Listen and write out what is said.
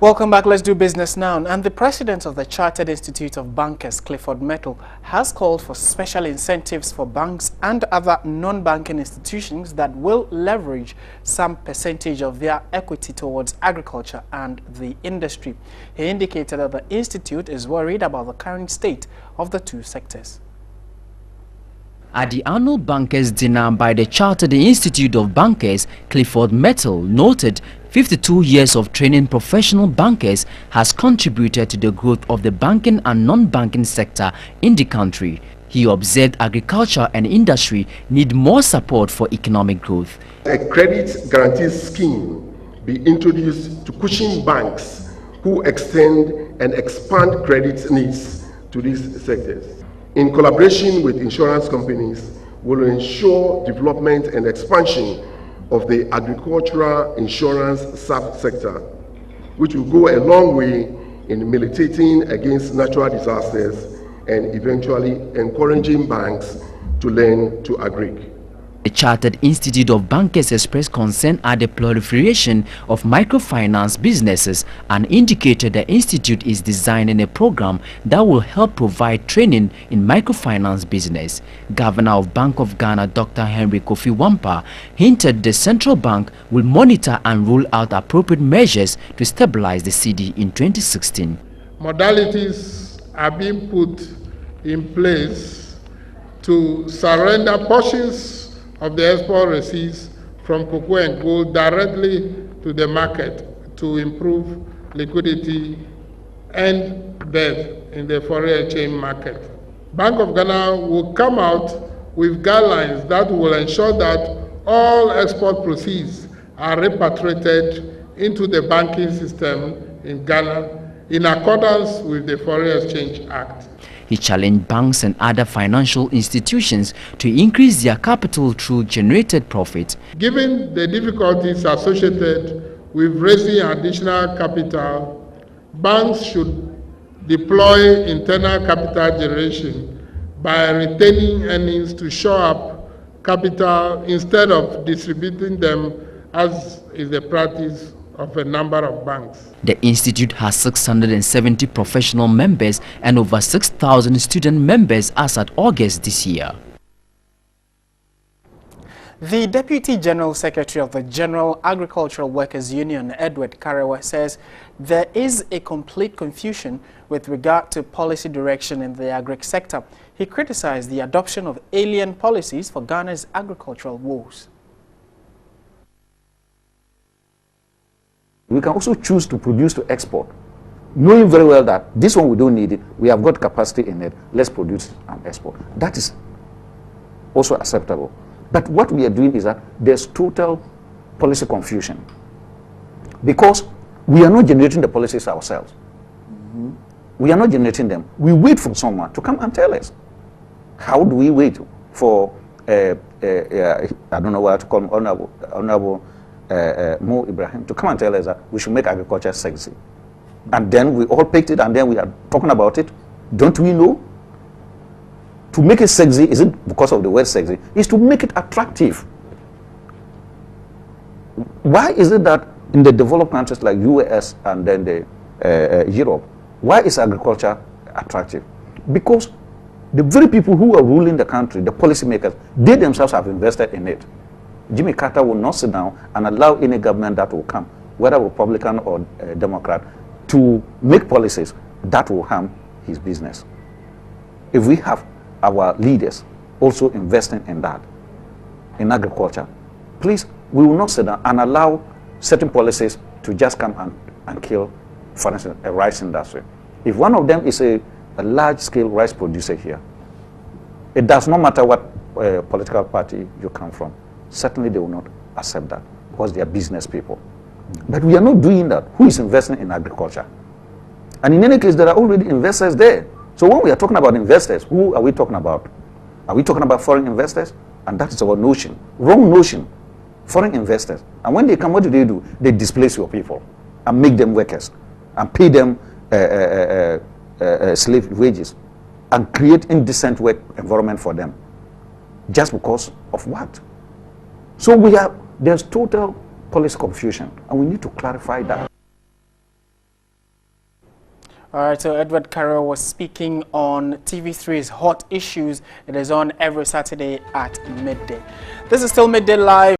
Welcome back. Let's do business now. And the president of the Chartered Institute of Bankers, Clifford Metal, has called for special incentives for banks and other non-banking institutions that will leverage some percentage of their equity towards agriculture and the industry. He indicated that the institute is worried about the current state of the two sectors. At the annual Bankers Dinner by the Chartered Institute of Bankers, Clifford Metal noted 52 years of training professional bankers has contributed to the growth of the banking and non-banking sector in the country. He observed agriculture and industry need more support for economic growth. A credit guarantee scheme be introduced to cushion banks who extend and expand credit needs to these sectors. In collaboration with insurance companies, will ensure development and expansion of the agricultural insurance sub-sector, which will go a long way in militating against natural disasters and eventually encouraging banks to lend to agri. The Chartered Institute of Bankers expressed concern at the proliferation of microfinance businesses and indicated the institute is designing a program that will help provide training in microfinance business. Governor of Bank of Ghana, Dr. Henry Kofi Wampa, hinted the central bank will monitor and roll out appropriate measures to stabilize the cedi in 2016. Modalities are being put in place to surrender portions of the export receipts from cocoa and gold directly to the market to improve liquidity and depth in the foreign exchange market. Bank of Ghana will come out with guidelines that will ensure that all export proceeds are repatriated into the banking system in Ghana in accordance with the Foreign Exchange Act. He challenged banks and other financial institutions to increase their capital through generated profit. Given the difficulties associated with raising additional capital, banks should deploy internal capital generation by retaining earnings to shore up capital instead of distributing them, as is the practice of a number of banks. The institute has 670 professional members and over 6,000 student members as at August this year. The Deputy General Secretary of the General Agricultural Workers Union, Edward Karewa, says there is a complete confusion with regard to policy direction in the agri sector. He criticized the adoption of alien policies for Ghana's agricultural woes. We can also choose to produce to export, knowing very well that this one we don't need it, we have got capacity in it, let's produce and export. That is also acceptable. But what we are doing is that there's total policy confusion because we are not generating the policies ourselves. We are not generating them. We wait for someone to come and tell us. How do we wait for, I don't know what to call him, honorable Mo Ibrahim to come and tell us that we should make agriculture sexy? And then we all picked it and then we are talking about it. Don't we know? To make it sexy, is it because of the word sexy? Is to make it attractive. Why is it that in the developed countries like US and then the Europe, why is agriculture attractive? Because the very people who are ruling the country, the policymakers, they themselves have invested in it. Jimmy Carter will not sit down and allow any government that will come, whether Republican or Democrat, to make policies that will harm his business. If we have our leaders also investing in that, in agriculture, please, we will not sit down and allow certain policies to just come and kill, for instance, a rice industry. If one of them is a large-scale rice producer here, it does not matter what political party you come from. Certainly they will not accept that because they are business people. But we are not doing that. Who is investing in agriculture? And in any case, there are already investors there. So when we are talking about investors, who are we talking about? Are we talking about foreign investors? And that is our notion. Wrong notion. Foreign investors. And when they come, what do? They displace your people and make them workers and pay them slave wages and create indecent work environment for them. Just because of what? So there's total policy confusion, and we need to clarify that. All right, so Edward Carroll was speaking on TV3's Hot Issues. It is on every Saturday at midday. This is still Midday Live.